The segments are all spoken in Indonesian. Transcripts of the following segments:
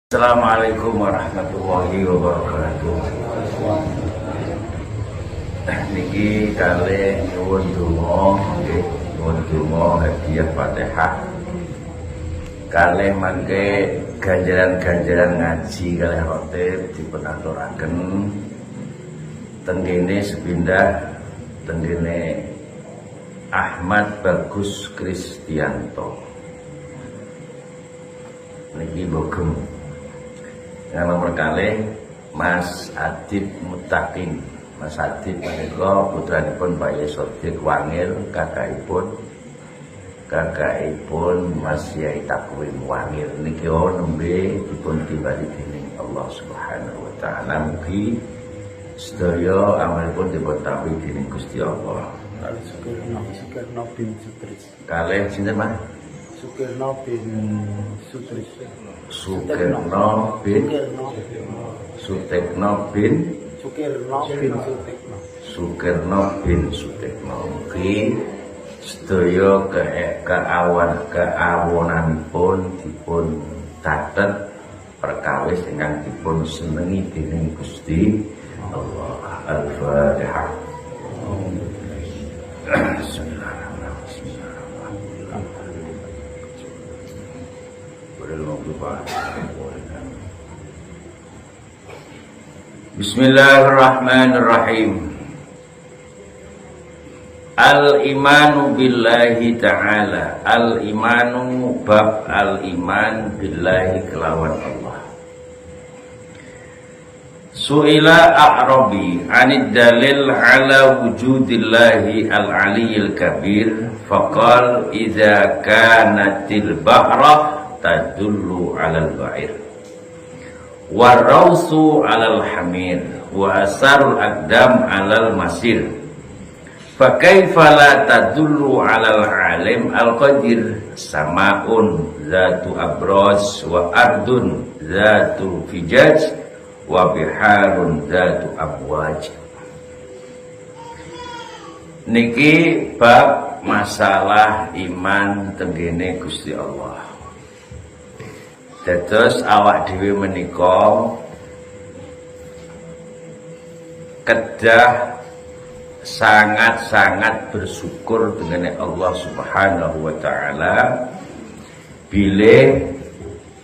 Assalamualaikum warahmatullahi wabarakatuh. Niki kalih nyuwun donga, nggih, nyuwun donga hadiah Fatihah. Kalih mangke ganjaran-ganjaran ngaji kalih khotib dipunaturaken tenggene sepindah tenggene Ahmad Bagus Kristianto. Niki bogem yang nomor kali Mas Adib Mutakin. Mas Adib menika putranipun Pak Yesodik Wangil, kakakipun Mas Yai Takwim Wangil. Niki nembe dipun timbali dening Allah Subhanahu wa taala. Mugi sedaya amalipun dipun tampi dening Gusti Allah. Sukirno bin Sutris. Kalih sinten Mas? Sukirno bin Sutris. Sukirno bin Sutekno bin Sukirno bin Sutekno. Mugi sedaya keawonanipun dipun catet perkawis ingkang dipun senengi dening Gusti Allah. Al-Fatihah. Bismillahirrahmanirrahim. Al-imanu billahi ta'ala. Al-imanu bab al-iman billahi kelawan Allah. Su'ila a'rabi anid dalil ala wujudillahi al-aliyyil kabir. Faqal idza kanatil bahrah tadullu 'alal ba'ir wa rausu 'alal hamir wa asarul aqdam 'alal masir fa kaifa la tadullu 'alal 'alim al-qadir samaun zatu abraz wa ardun zatu fijaj wa biharun zatu abwaj. Niki bab masalah iman tenggene Gusti Allah. Dados awak dhewe menika kedah sangat-sangat bersyukur dengan Allah Subhanahu wa taala bilih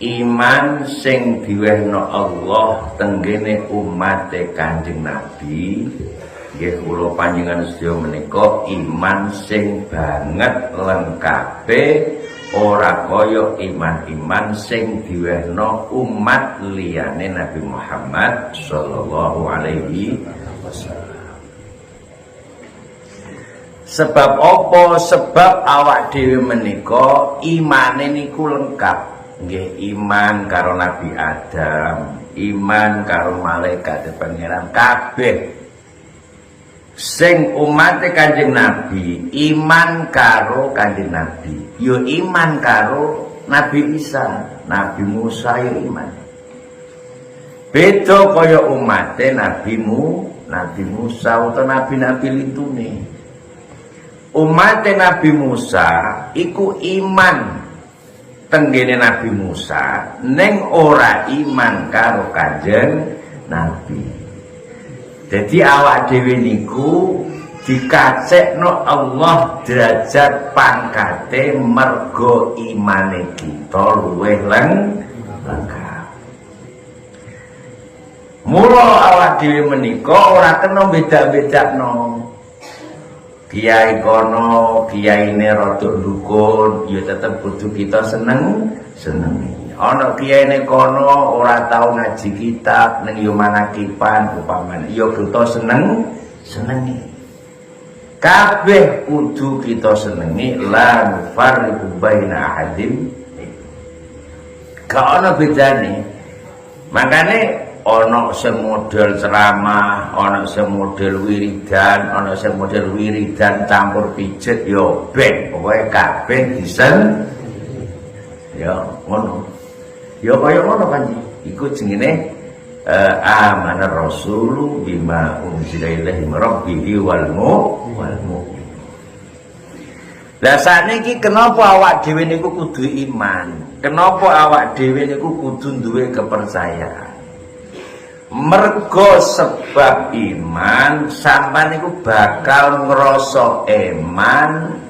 iman sing diwehno Allah tenggene umat Kanjeng Nabi. Nggih kula panjenengan sedaya menika iman sing banget lengkape, ora kaya iman-iman sing diwehno umat liyane Nabi Muhammad sallallahu alaihi wasallam. Sebab apa? Sebab awak dhewe menika imane niku lengkap. Nggih, iman karo Nabi Adam, iman karo malaikat pangeran kabeh. Sing umat Kanjeng Nabi iman karo Kanjeng Nabi, yo iman karo Nabi Isa, Nabi Musa yo iman. Beda kaya umate Nabi Musa utawa nabi-nabi lintune. Umate Nabi Musa iku iman tenggene Nabi Musa, ning ora iman karo Kanjeng Nabi. Jadi awak dhewe niku dikacekno Allah derajat pangkate mergo imane kita luwih lengkap. Mula awak dhewe menika ora kena beda-bedakno. Kiai kono, kiyaine rada dukun, ya tetep kudu kita senengi. Ana kiyaine kono ora tau ngaji kitab ning yo manakipan upamane yo kita senengi. Kabeh kudu kita senengi, la nufarriqu baina ahadin. Gak ana bedane. Makane ana sing model ceramah, ana sing model wiridan, ana sing model wiridan campur pijet yo ben pokoke kabeh disen. Ya ngono. Ya kaya ngono kan iku jenenge amanar rasulu bima unzila ilaihi min rabbihi wal mu'min. Lah sakniki kenapa awak dhewe niku kudu iman? kenapa awak dhewe niku kudu duwe kepercayaan? Mergo sebab iman sampean niku bakal ngrasa eman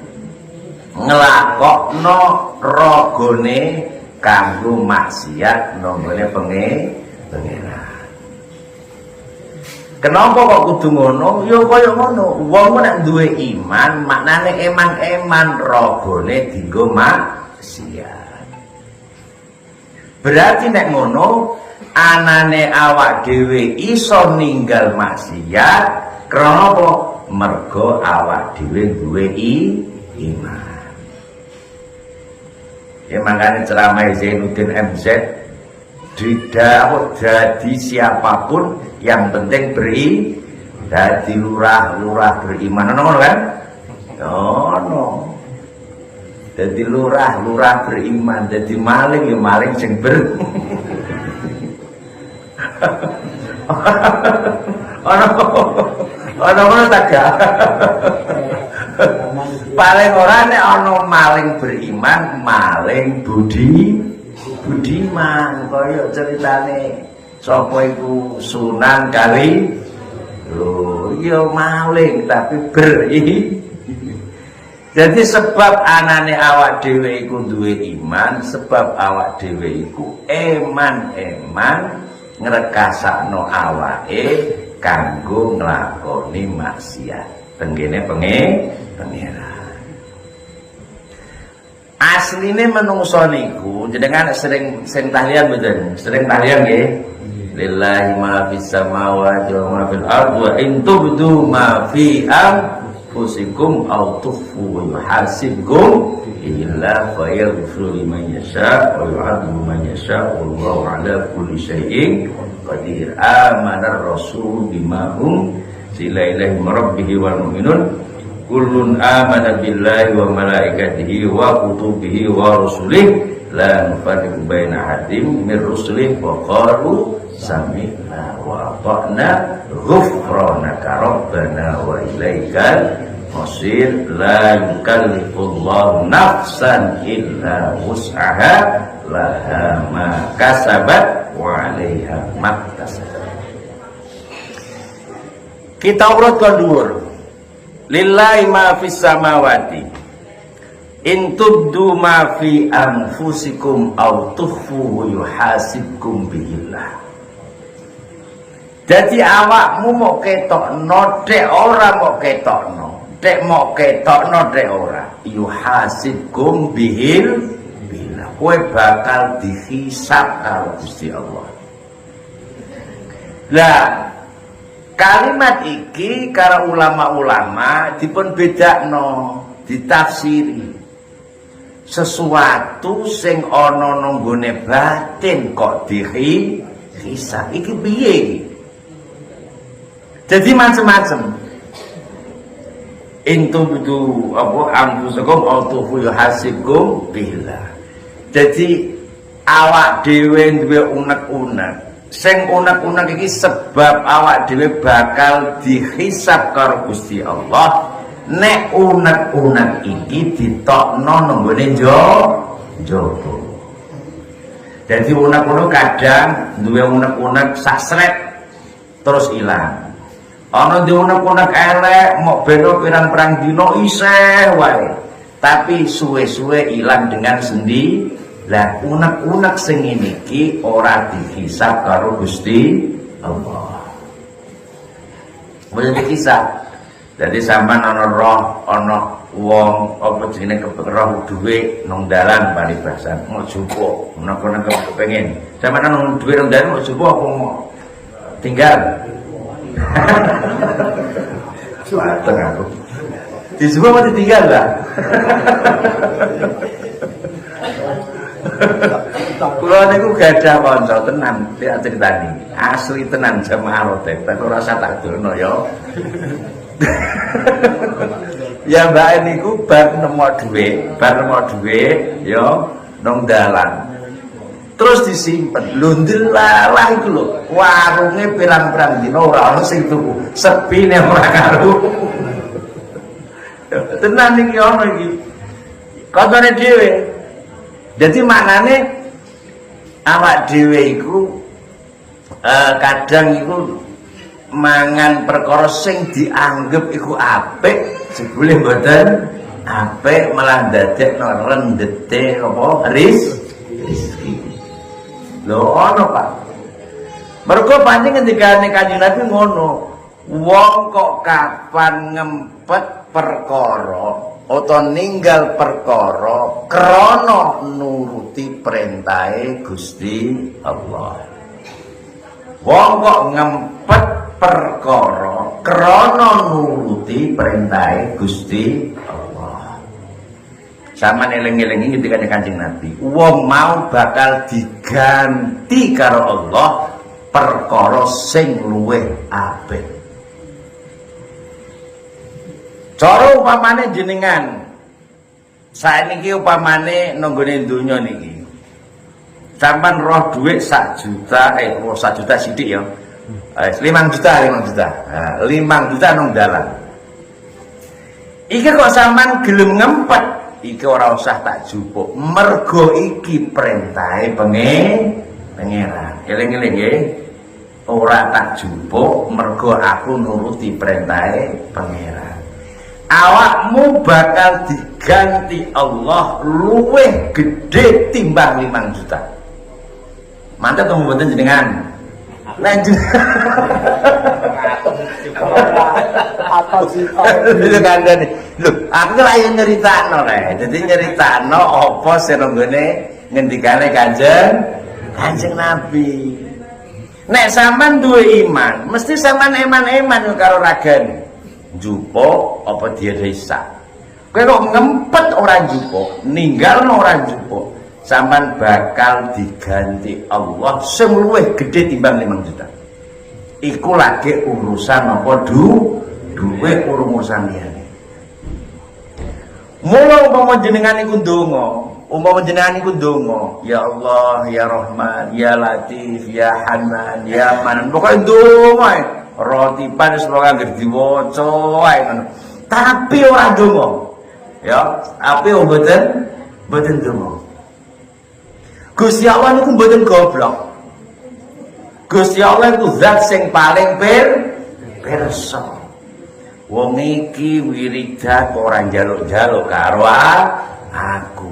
nglakokno ragane kanggo maksiat nonggone pengeran. Kenapa kok kudu ngono? Ya kaya ngono. Wong nek duwe iman, maknane eman-eman ragane dienggo maksiat. Berarti nek ngono, anane awak dhewe iso ninggal maksiat krana apa? Mergo awak dhewe duwe iman. Ya makanya ceramah Zainuddin MZ tidak jadi siapapun yang penting jadi lurah beriman ono kan? Ono. Jadi lurah beriman, jadi maling ya maling sing ono tak gak? Paling ora nek ana maling beriman, maling budiman kaya ceritane sapa iku Sunan Kali. Lho, ya maling tapi Jadi sebab anane awak dhewe iku duwe iman, sebab awak dhewe iku eman-eman ngrekasakno awake kanggo nglakoni maksiat tenggene pengeran. Asline menungso niku jenengan sering tahlilan mboten? Sering tahlilan nggih. Lillahi ma fis samawati wa ma fil ardi wa in tubdu ma fi anfusikum aw tukhfu yuhasibkum illa fayaghfiru liman yasha wa yu'adhibu man yasha wallahu ala kulli syai'in qadir. Amana ar-rasul bima unzila ilaihi min rabbih wal mu'minun kullun amana billahi wa malaikatihi wa kutubihi wa rusulihi la nufarriqu baina ahadin min rusulihi wa qalu sami'na wa ata'na ghufranaka rabbana wa ilaikal masir. La yukallifullahu nafsan illa wus'aha laha ma kasabat wa 'alaiha maktasabat. Kita urut ke dhuwur. Lillahi ma fis samawati in tubdu ma fi anfusikum aw tukhfu yuhasibkum bihillah. Jadi awakmu mau ketokno dek ora mau ketokno, dek mau ketokno dek ora, yuhasibkum billah. Kowe bakal dihisab karo Gusti Allah. Lah kalimat iki karo ulama-ulama dipun bedakno, ditafsiri. Sesuatu sing ana nang nggone batin kok dihisab. Iki piye iki? Jadi macam-macam. Intubdu apa anfusakum aw tukhfu yuhasibkum billah. Jadi awak dhewe duwe unek-unek. Sing unek-unek iki sebab awak dhewe bakal dihisab karo Gusti Allah. Nek unek-unek iki ditokno nang nggone njaba. Jadi unek-unek kadang duwe unek-unek sasret terus ilang. Ana diunek-unek elek mok beno pirang-pirang dina isih wae. Tapi suwe-suwe ilang dengan sendi. Lah unek-unek sing ngene iki ora dihisab karo Gusti Allah. Boleh dihisab. Jadi sampean ana roh, ana wong apa jenenge roh duwe nang dalan paribasan, mau jupuk, unek-unek kepengin. Sampean nang duwe nang dalan mau jupuk apa mau tinggal? Suateng aku di semua masih tinggal lah. Kalau niku gadah kanca tenan tak critani asli tenan jamaah rotek tak rasa tak dono ya. Ya mbak niku bar nemu dhuwit ya nang dalan terus disimpen lundilalah iku lho warunge pirang-pirang dina ora ono sing tuku sepine ora karo tenan iki ono iki kancane dhewe Jadi maknane awak dhewe iku kadang iku mangan perkara sing dianggep iku apik, jebule mboten apik, malah ndadekno rendete apa rezeki. Lho ono Pak. Mergo pancen ngendikane Kanjeng Nabi ngono. Wong kok kapan ngempet perkara utawa ninggal perkara krana nuruti perintahe Gusti Allah. Wong kok ngempet perkara krana nuruti perintahe Gusti Allah. Sama eling-eling ketika Kanjeng Nabi, wong mau bakal diganti karo Allah perkara sing luwih apik. Cara upamane jenengan saiki upamane nanggone donya niki. Sampan roh dhuwit 1 juta, 1 juta sithik ya. 5 juta. 5 juta nang dalan. Iki kok sampean gelem ngempet, iki ora usah tak jupuk. Mergo iki perintahe pangeran. Eling-eling nggih. Ora tak jupuk mergo aku nuruti perintahe pangeran. Awakmu bakal diganti Allah luwih gede timbang 5 juta. Mantap to mboten jenengan? Lanjut. Apa sih? Lho kandhane. Lho, aku lha yo nyeritakno rek. Dadi nyeritakno apa sing nggone ngendikane Kanjeng Nabi. Nek sampean duwe iman, mesti sampean eman-eman karo ragane. Jupuk apa dirisa. Kowe kok ngempet ora jupuk, ninggalno ora jupuk, sampean bakal diganti Allah sing luwih gedhe timbang 5 juta. Iku lagi urusan apa duwe urusan liyane. Mula umpama jenengan iku ndonga, ya Allah, ya Rahman, ya Latif, ya Hanan, ya Manan. Pokoke ndonga roti panis pokoke anggere diwaca wae ngono. Tapi ora ndonga. Ya, ape mboten ndonga. Gusti Allah niku mboten goblok. Gusti Allah iku zat sing paling pirsa. Wong iki wiridan ora njaluk-njaluk karo aku.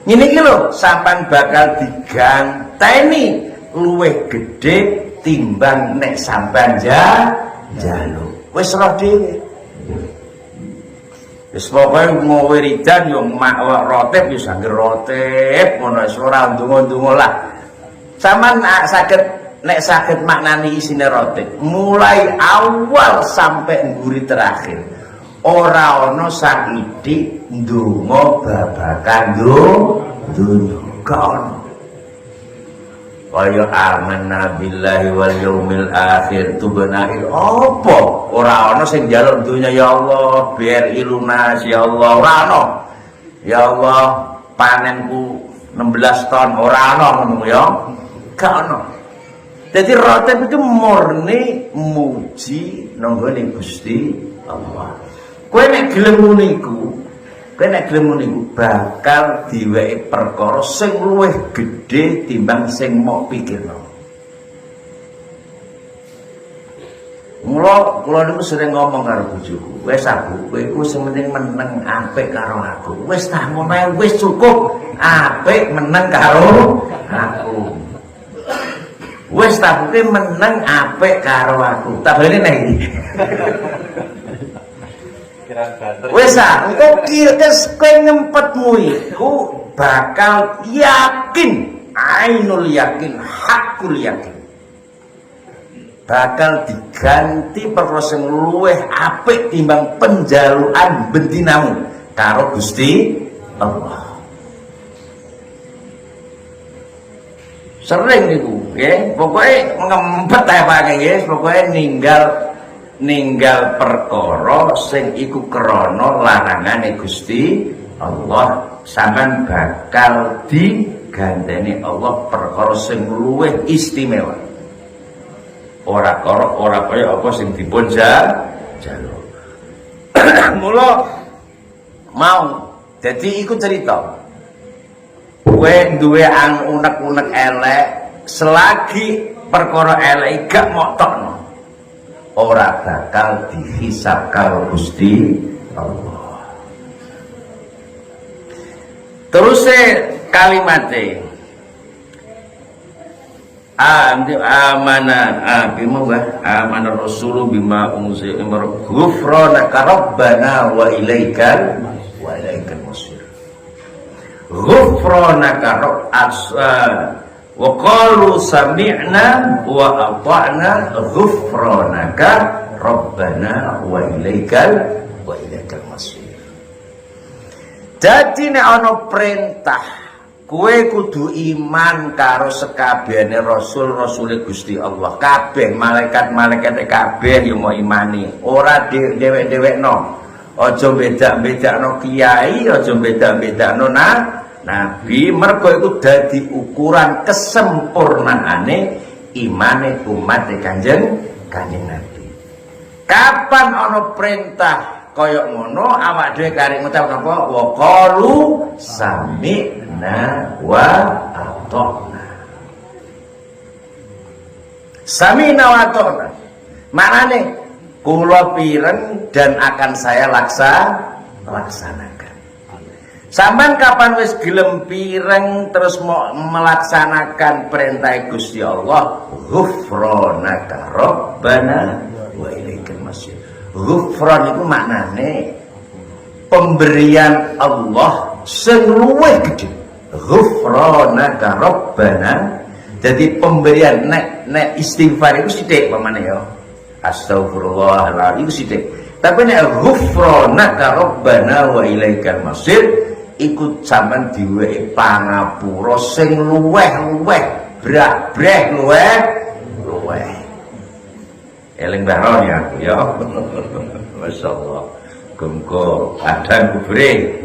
Ngene iki lho, sampean bakal diganteni luwih gedhe timbang nek sampean njaluk. Wis roh dhewe. Wis pokoke mau wiridan yo rotep yo sanggir rotep ngono wis ora ndonga-ndonga lah. Sampean nek saged maknani isine rotep mulai awal sampai ngguri terakhir. Ora ana sakithik ndonga babakan donya. Gak ono. Kaya amanna billahi wal yaumil akhir tubenail apa ora ana sing njaluk dunya ya Allah BRI lunas ya Allah ora ana ya Allah panenku 16 ton ora ana ngono ya gak ana. Dadi rotep itu murni muji nanggone Gusti Allah. Kowe nek gelem ngono iku bakal diweki perkara sing luwih gedhe timbang sing mok pikirno. Mula niku sering ngomong karo bojoku, wis aku kowe iku sing penting meneng apik karo aku. Wis ta ngono ae wis cukup apik meneng karo aku. Wis ta kowe meneng apik karo aku. Tak bali nek iki. Wes engko kirkes kowe ngempetmu iku bakal yakin, ainul yakin, hakul yakin. Bakal diganti perkara sing luwih apik timbang penjalukan bendinamu karo Gusti Allah. Sering niku, nggih. Pokoke ngempet ae Pak nggih, pokoke ninggal perkara sing iku krana larangane Gusti Allah, sampean bakal diganteni Allah perkara sing luwih istimewa. Ora kaya apa sing dipun jaluk. Mula mau dadi iku cerita. kowe duwe unek-unek elek, selagi perkara elek gak motokno, ora bakal dihisab karo Gusti Allah. Terus kalimatnya amana rasulu bima unzila ghufranaka rabbana wa ilaikal masir. Ghufranaka wa qalu sami'na wa ata'na ghufranaka rabbana wa ilaikal masir. Jadi nek ana perintah kowe kudu iman karo sekabehane rasul-rasule Gusti Allah. Kabeh malaikat-malaikate kabeh yo mau imani. Ora dewek-dewekno. Aja beda-bedakno kiai, aja beda-bedakno nabi. Mergo iku dadi ukuran kesempurnaane imane umat Kanjeng Nabi. Kapan ana perintah kaya ngono awak dhewe karek ngucap apa? Wa qalu sami'na wa ata'na. Sami'na wa ata'na. Maknane kula pireng dan akan saya laksanakan. Sampeyan kapan wis gelem pireng terus mau melaksanakan perintah Gusti Allah, ghufranaka rabbana wa ilaikal masir. Ghufran itu maknane pemberian Allah sing luwih gedhe. Ghufranaka rabbana. Jadi pemberian nek istighfar itu sithik pamane ya. Astagfirullahaladzim itu sithik. Tapi nek ghufranaka rabbana wa ilaikal masir ikut sampean diwehi pangapura sing luweh-luweh, brah-breh luweh. Eling baron ya, ya. Masyaallah. Gengko adan kubre.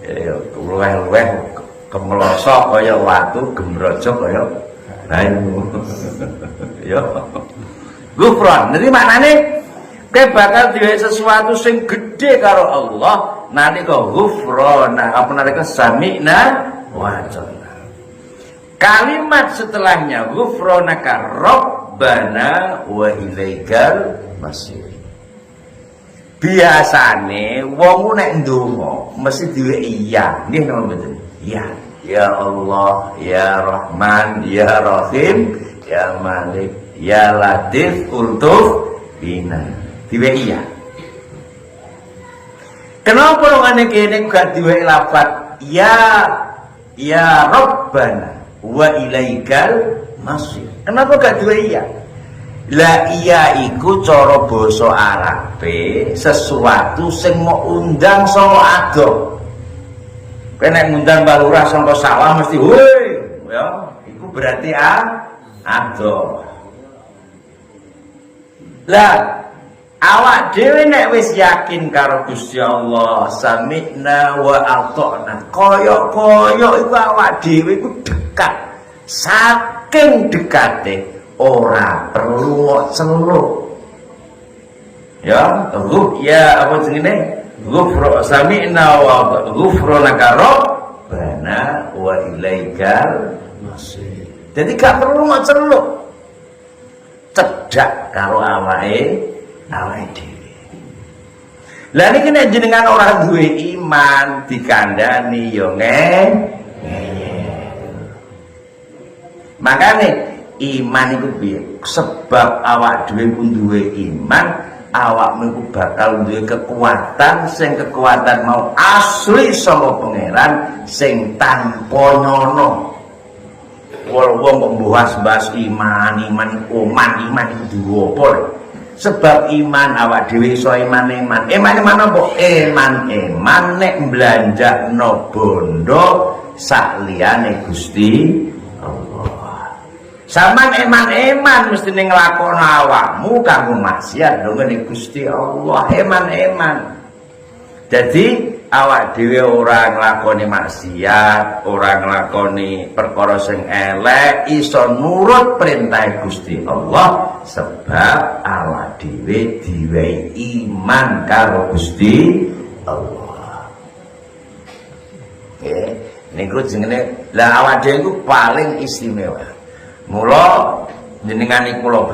Ya, luweh-luweh kemelosok kaya watu, gemrojo kaya banyu. Ya. Ghufran. Jadi maknane kowe bakal duwe sesuatu sing gedhe karo Allah nalika ghufrana, apa nalika sami'na wa ata'na. Kalimat setelahnya ghufranaka rabbana wa ilaikal masir. Biasane wong nek ndonga mesti duwe iya. Nggih napa mboten? Iya. Ya Allah, ya Rahman, ya Rahim, ya Malik, ya Latif, ultuf bina. Diwe iya. Kenapa ngene kene gak diwe lafaz ya Rabbana wa ilaikal masir? Kenapa gak diwe iya? Lah iya iku cara basa Arabe sesuatu sing mau undang saka ado. Kowe nek ngundang balurah saka sawah mesti woi, ya, iku berarti ado. Lah awak dhewe nek wis yakin karo Gusti Allah, sami'na wa ata'na, kaya-kaya iku awak dhewe iku dekat. Saking dekate ora perlu celuk. Ya, ya apa jenenge? Sami'na wa ghufranaka rabbana wa ilaikal masir. Jadi gak perlu celuk. Cedak karo awake dhewe. Lah niki nek jenengan ora duwe iman dikandani yo ngeyel. Makane iman iku piye? Sebab awak dhewe pun duwe iman, awakmu iku bakal duwe kekuatan sing kekuatan mau asli saka pangeran sing tanpa nyono. Wong kok bahas iman iku duwe apa? Sebab iman awak dhewe iso iman apa? Iman nek mblanjakno bondo sak liyane Gusti Allah. Sampeyan eman mesti ning nglakoni awakmu kanggo maksiat ngene Gusti Allah. Eman. Jadi awak dhewe ora nglakoni maksiat, ora nglakoni perkara sing elek, iso nurut perintah Gusti Allah sebab awak dhewe diwehi iman karo Gusti Allah. Nggih. niku jenenge lah awak dhewe iku paling istimewa. Mula jenengan niku kula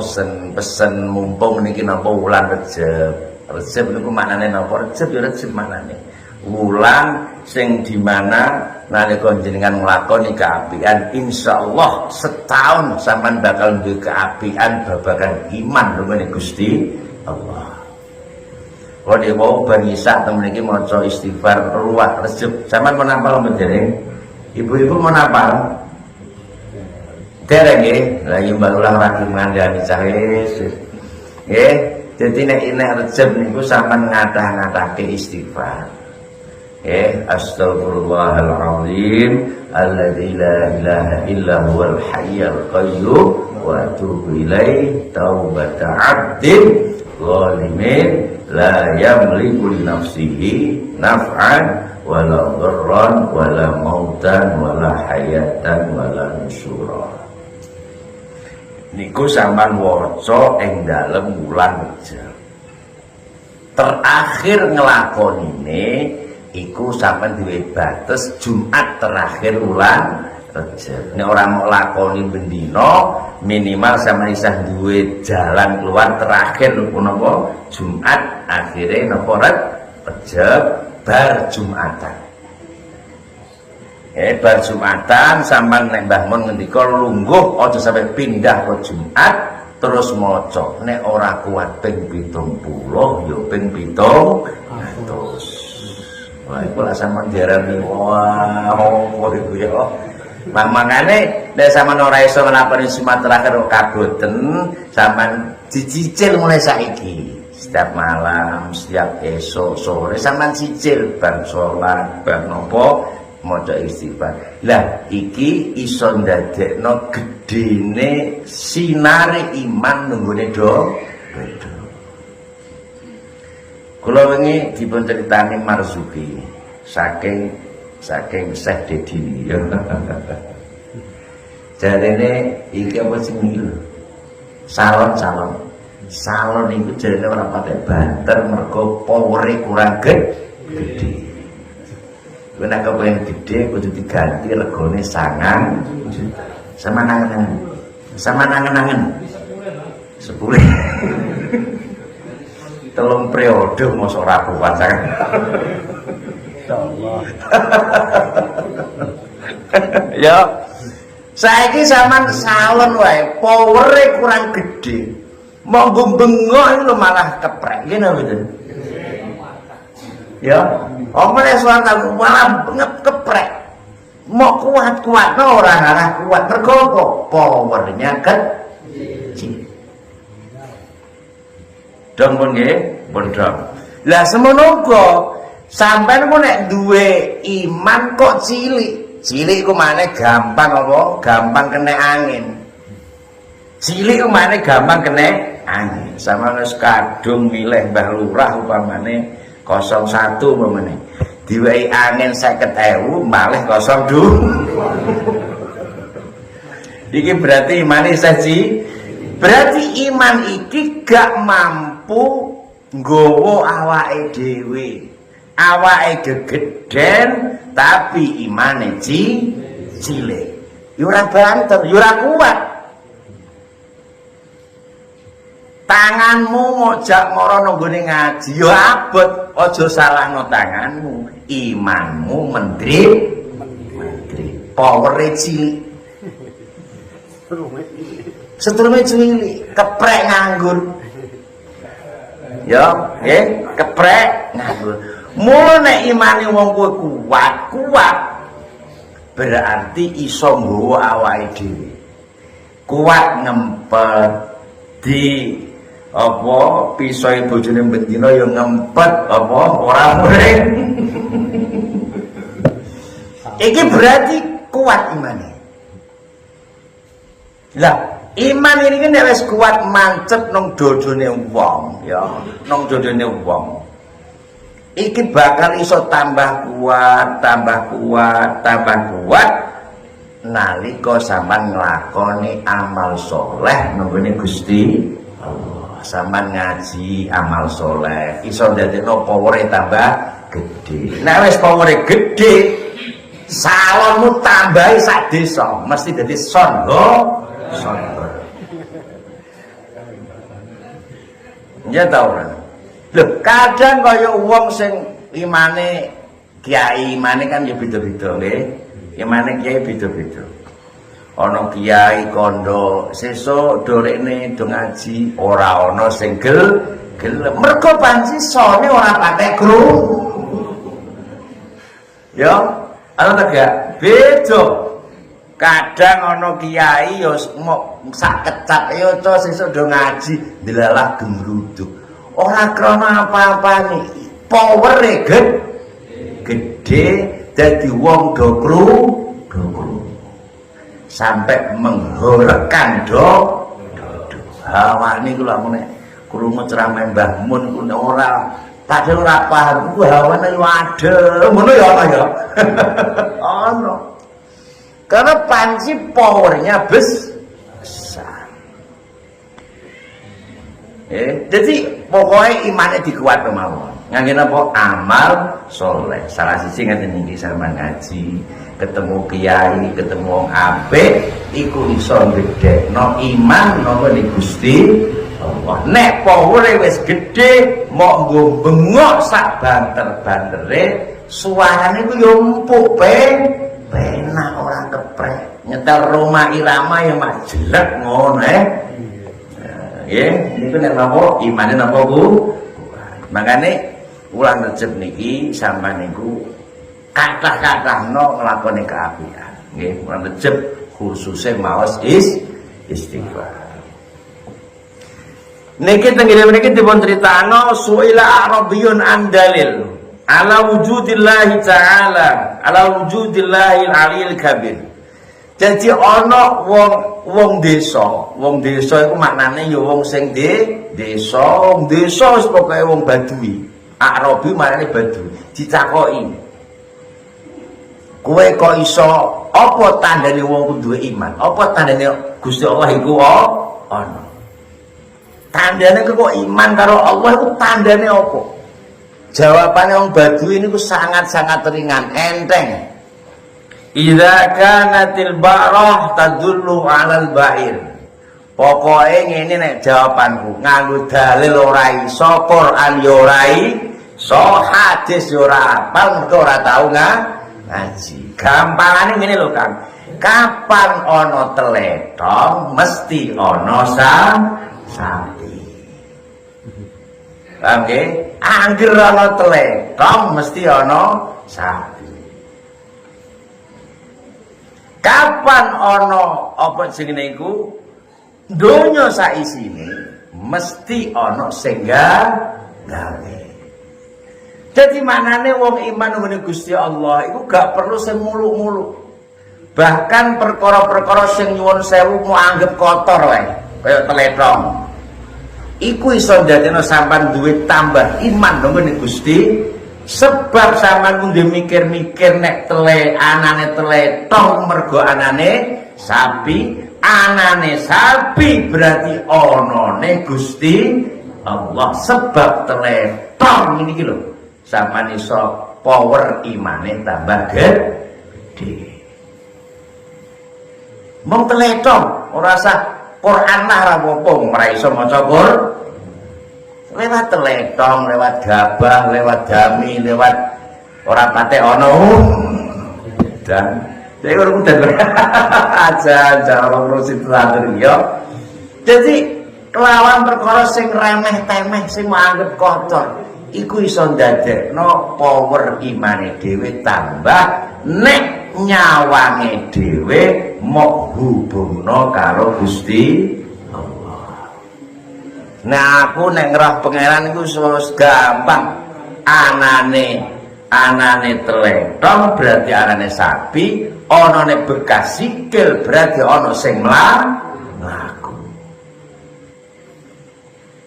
pesen mumpung niki napa wulan Rejab. Rejab niku maknane napa? Rejab ya Rejab maknane. Wulan sing dimana nalika jenengan nglakoni kaapian insyaallah setahun sampean bakal duwe kaapian babagan iman rupane Gusti Allah. Kalau dia mau berisak temen iki maca istighfar ruwah Rejab. Sampean mau napa menjering? Ibu-ibu mau napa? Dereng nggih. Lah yen barulah lagi ngandani cahe. Nggih, dadi nek Rejab niku sampean ngadah-ngadahke istighfar. Astaghfirullahaladzim alladzi la ilaha illa huwal hayyul qayyum wa atubu ilaih taubata 'abdin zalimin la yamliku li nafsihi naf'an wala dharran wala mautan wala hayatan wala nusyura. Niku sampean waca ing dalem wulan Rejab. Terakhir ngelakonine iku sampean duwe batas Jumat terakhir wulan Rejab. Nek ora mau lakoni bendina minimal sampean isih duwe jalan keluar terakhir napa Jumat akhire napa Rejab bar Jumatan. Bar Jumatan sampean nek Mbah Mun ngendika lungguh aja sampai pindah ke Jumat terus maca. Nek ora kuat ping 70 ya ping 700. Wah, iku lah sampean diarani wah opo iku ya. Mangane nek sampean ora iso nglakoni Jumat terakhir kaboten, sampean dicicil mulai saiki. Setiap malam, setiap esok, sore sampean cicil bar salat, bar napa maca istighfar. Lah iki iso ndadekno gedene sinare iman nunggone do. Kula wingi dipun critani Marzuki saking Syekh Dedi ya. Jarene iki apa sing niku? Salon iku jarene ora patek banter mergo powere kurang gede. Kowe nek kepengin gede kudu diganti regane 9 juta. Sama nangen-nangen. 10. Telung periode mosok ora kuat sangat. Insyaallah. Ya. Saiki sampean salon wae, powere kurang gede. Monggo bengok lho malah keprek ngene mboten. Ya. Apa nek suara malah keprek. Mau kuat-kuat ora ngarah kuat mergo apa? Powernya kecil. Dong pun nggih, pun dong. Lah semono uga sampean ku nek duwe iman kok cilik. Cilik ku mane gampang apa? Gampang kena angin. Cilik ku mane gampang kena angin. Sama wis kadung milih Mbah Lurah upamane 01 umpamane. Diwehi angin 50.000 malih 02. Iki berarti imane saji. Berarti iman iki gak mampu nggawa awake dhewe. Awake gegeden tapi imane cilik. Ya ora banter, ya ora kuat. Tanganmu ngojak mara nang gone ngaji ya abot, aja salahno tanganmu. Imanmu menteri. Powere cilik. Setrume cilik, keprek nganggur. Ya, keprek nganggur. Mula nek imane wong kuwi kuat berarti iso nggawa awake dhewe. Kuat ngempet di apa pisau bojone bendina ya ngempet apa ora muring. Iki berarti kuat imane. Lah iman ini kan wis kuat mancep nang dodone wong ya, nang dodone wong. Iki bakal iso tambah kuat nalika sampean nglakoni amal soleh nggone Gusti Allah. Sampean ngaji amal soleh iso ndadekno powere tambah gede. Nek wis powere gede salonmu tambahi sak desa mesti dadi sondo. Ya tau ora. Lho, kadang kaya wong sing imane kiai, imane kan ya beda-beda nggih. Imane kiai beda-beda. Ana kiai kondo sesuk dorekne do ngaji, ora ana sing gelem. Mergo panci sone ora patek krungu. Ya, ana tegak beda. Kadang ana kiai ya mok sak kecap ya to sesuk do ngaji delalah gemruduk. Ora krana apa-apane, powere gede dadi wong do krungu. Sampai menghorekan do hawane ku lha mene krungu ceramah Mbah Mun ku ora padahal ora paham ku hawane yo adem ngono ya ana ya. Ana. Karena panci powernya besar. Jadi pokoknya imannya dikuat mawon. Ngangge napa amal soleh. Salah siji ngaten niki sampean ngaji, ketemu kiai, ketemu wong apik, iku iso gedhekno iman napa ning Gusti Allah. Nek powere wis gedhe, mok nggo bengok sak banter-bantere, suarane ku yo empuk penak ora keprek. Nyetel Roma Irama ya mak jelek ngono nggih. Niku nek napa imane napa Bu? Makane wulan Rejab niki sampean niku kathah-kathahno nglakoni kaapian. Nggih, wulan Rejab khususe maos istighfar. Niki tenggene mriki dipun critakno suila arabiyun andalil ala wujudillahi ta'ala ala wujudillahil aliyil kabir. Jadi ana wong desa iku maknane ya wong sing desa wis pokoke wong Badui. Arabi maknane Badui. Ditakoki, kowe kok iso apa tandane wong duwe iman? Apa tandane Gusti Allah iku ana? Tandane kok iman karo Allah iku tandane apa? Jawabane wong Badui niku sangat-sangat ringan, enteng. Idza kanatil ba'rah tadullu 'alal ba'ir. Pokoke ngene nek jawabanku, nganggo dalil ora iso, Quran yo ora iso, hadis yo ora apal, mergo ora tau ngaji. Gampangane ngene lho, Kang. Kapan ana teletong mesti ana sapi. Paham nggih? Angger ana teletong mesti ana sapi. Kapan ana apa jenenge iku? Donya saisine mesti ana sing gawe. Dadi manane wong iman ngene Gusti Allah iku gak perlu sing muluk-muluk. Bahkan perkara-perkara sing nyuwun sewu mau anggap kotor wae, kaya teletong. Iku iso ndadekno sampean duwe tambah iman ngene Gusti. Sebab sampean kudu mikir-mikir nek anane teletong mergo anane sapi berarti onone Gusti Allah. Sebab teletong ini lho sampean iso power imane tambah gede. Mong teletong ora usah Quran lah ra apa-apa, ora iso maca Quran. Lewat teletong, lewat gabah, lewat dami, lewat orang patek ono dan saya orang udah aja orang rusin teratur ya. Jadi kelawan perkara sing remeh temeh sing menganggap kotor iku iso ndadekno power imane dhewe tambah nek nyawange dhewe mok hubungno karo Gusti. Nah aku nek ngerah pangeran iku wis gampang. Anane teletong berarti anane sapi, onone bekas sikil berarti ono sing mlaku.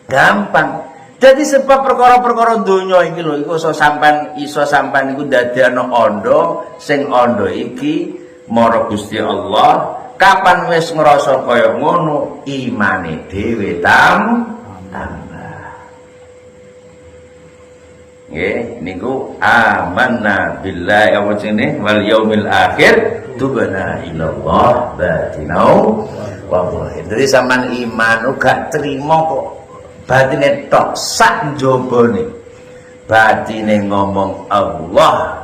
Gampang. Jadi sebab perkara-perkara donya iki lho iku iso sampean iku dadekno ondo, sing ondo iki mara Gusti Allah. Kapan wis ngrasa kaya ngono, imane dhewe tambah. Nggih, niku amanna billahi apa jenenge wal yaumil akhir tubana ilallah batinau wa zahir. Dadi sampean iman gak trimo kok batine tok sak njobone. Batine ngomong Allah,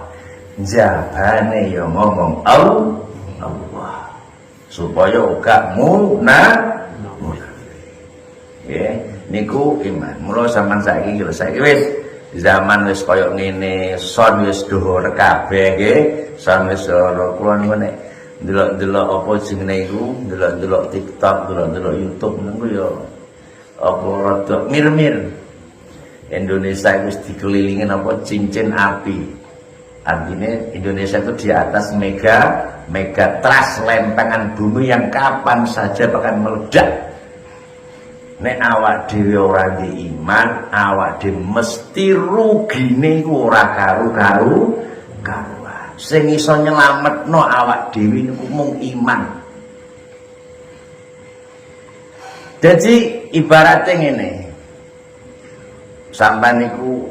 jabane ya ngomong Allah. Supaya gak munafik. Nggih, niku iman. Mula sampean saiki wis zaman wis kaya ngene, son wis dhuwur kabeh nggih. Son wis ora kula niku nek ndelok-ndelok apa jenenge iku, ndelok-ndelok TikTok, ndelok-ndelok YouTube niku ya apa rada mir-mir. Indonesia wis dikelilingin apa cincin api. Artinya Indonesia itu di atas mega trust lempengan bumi yang kapan saja bahkan meledak. Nek awak dhewe ora di iman, awak dhewe mesti rugine iku ora karuan. Sing iso nyelametno awak dhewe niku mung iman. Jadi ibaratnya ngene. Sampai niku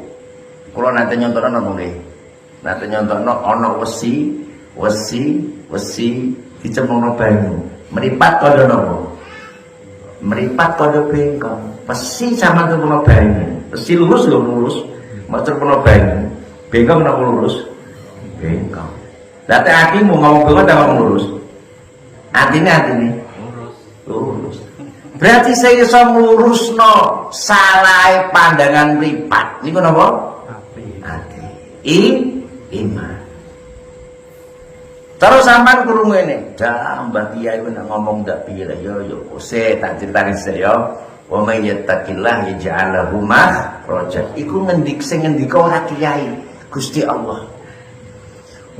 kula nate nyontokno nggih. Nate nyontokno ana wesi dicemplungno banyu. Meripat kaya napa? Meripat kaya bengkong. Pesi sama cemplungno banyu. Pesi lurus lho lurus. Mau cemplungno banyu. Bengkong napa lurus? Bengkong. Dadi atimu ngomong bengkong ta ngomong lurus? Atine lurus. Berarti saya iso nglurusno salahe pandangan mripat. Niku napa? Ati. Iman. Terus sampean krungu ngene, dah Mbah Kiai nek ngomong ndak piye yo kose tak critani saya. Wa may yattaqillah yaj'al lahu makhraja. Iku sing ngendika ora Kiai, Gusti Allah.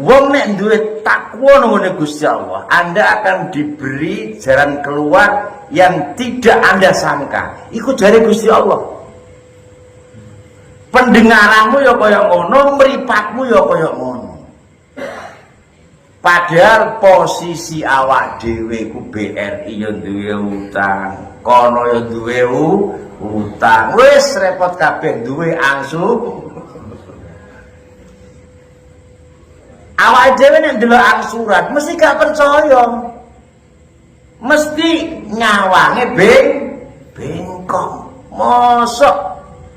Wong nek duwe takwa nang Gusti Allah, Anda akan diberi jalan keluar yang tidak Anda sangka. Iku jare Gusti Allah. Pendengaranmu ya kaya ngono, mripatmu ya kaya ngono. Padahal posisi awak dhewe ku BRI ya duwe utang, kono ya duwe utang. Wis repot kabeh duwe angsu. Awak dhewe nek ndelok angsuran mesti gak percaya. Mesti nyawange bengkong. Mosok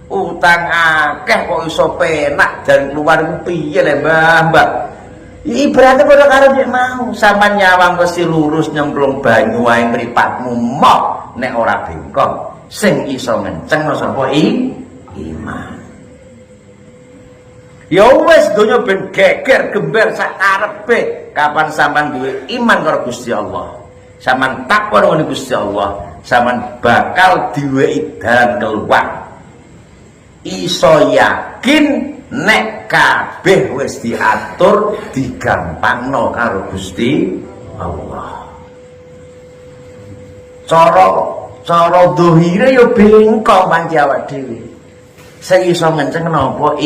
utang akeh kok iso penak dan keluar ku piye le Mbah. Ibaratnya pada karo dia mau sama nyawang mesti lurus nyemplung banyu wae mripatmu mok nek ora bengkok sing iso ngenceng sapa iman. Ya wis donya ben geger gember sak karepe kapan sampean duwe iman karo Gusti Allah. Sampean takwa karo Gusti Allah, sampean bakal duwe dalan keluar. Iso yakin nek kabeh wis diatur digampangno karo Gusti Allah. Cara dohire ya bengkok panci awak dhewe. Sing iso ngenceng napa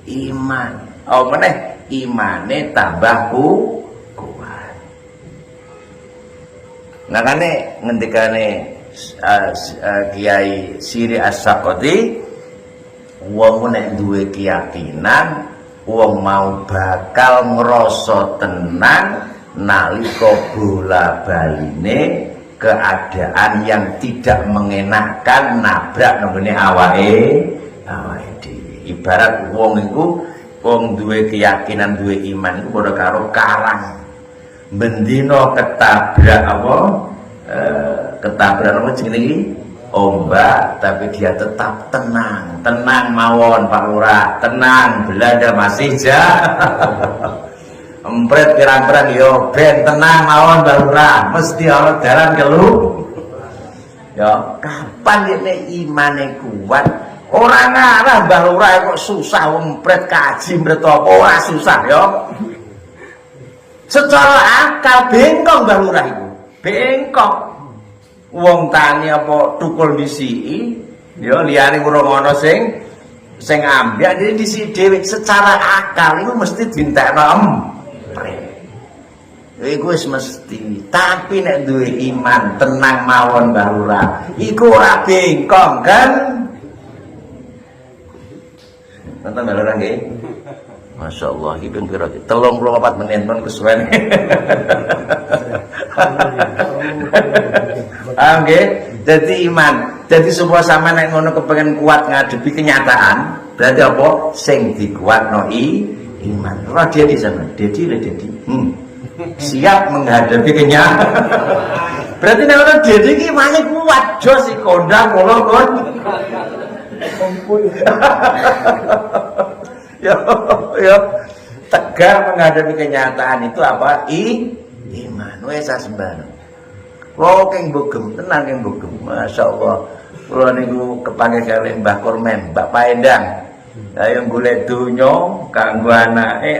iman. Oh meneh imane tambah kuat. Nakane ngendikane Kiai Siri As-Saqati, wong nek duwe keyakinan wong mau bakal ngrasa tenang nalika bola-baline keadaan yang tidak mengenakan nabrak nggone awake dhewe. Ibarat wong iku wong duwe keyakinan duwe iman iku padha karo karang. Bendina ketabrak ketabrak jenenge iki ombak, tapi dia tetap tenang mawon Pak Lurah, tenang Belanda masih empret pirang-pirang yo ben tenang mawon Pak Lurah, mesti ana dalan kelu. Ya kapan ini imane kuat, ora ngarah Mbah Lurah kok susah empret kaji empret apa ora susah ya. Secara akal bengkok Mbah Lurah iku, bengkok. Wong tani apa tukul disiki ya liyane urung ana sing ambyak dadi disiki dhewe secara akal iku mesti dintekno empret. Iku wis mesti, tapi nek duwe iman tenang mawon Mbah Lurah iku ora bengkok kan. Nonton melora nggih. Masya Allah, iki ping pira iki? 34 menit pun kesuwen. Paham nggih? Dadi iman. Dadi supaya sampean nek ngono kepengin kuat ngadepi kenyataan, berarti apa? Sing dikuatno iman. Ora dia di sana. Dedi. Siap menghadapi kenyataan. Berarti nek ora dedi iki imane kuat, jos iki kondang ngono kon. Ya, tegar menghadapi kenyataan itu apa? Iman. Wes sembarang. Kok keng bogem, tenang keng bogem. Masya Allah. Kula niku kepanggih kalih Mbah Kormen, Mbak Paendang. Ayo golek donya kanggo anake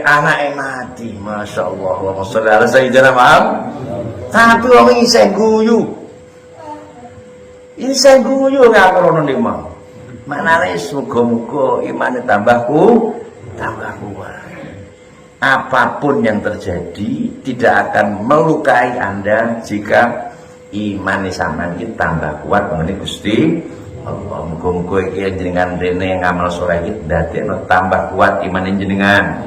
mati. Masya Allah. Allahumma sholli ala sayyidina Muhammad. Tapi wong isih guyu. Isih guyu ngakono niku mau. Manane muga-muga imane tambah kuat. Apapun yang terjadi tidak akan melukai Anda jika iman sampean iki tambah kuat mengenai Gusti Allah. Muga-muga iki jenengan rene ngamal saleh iki dadekno tambah kuat iman jenengan.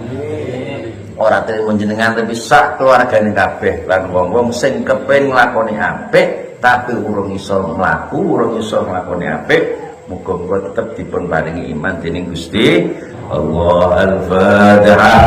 Ora terima jenengan tapi sak keluargane kabeh lan wong-wong sing kepengin nglakoni apik tapi urung iso mlaku, urung iso nglakoni apik, muga-muga tetep dipun paringi iman dening Gusti Allah. Al-Fatihah.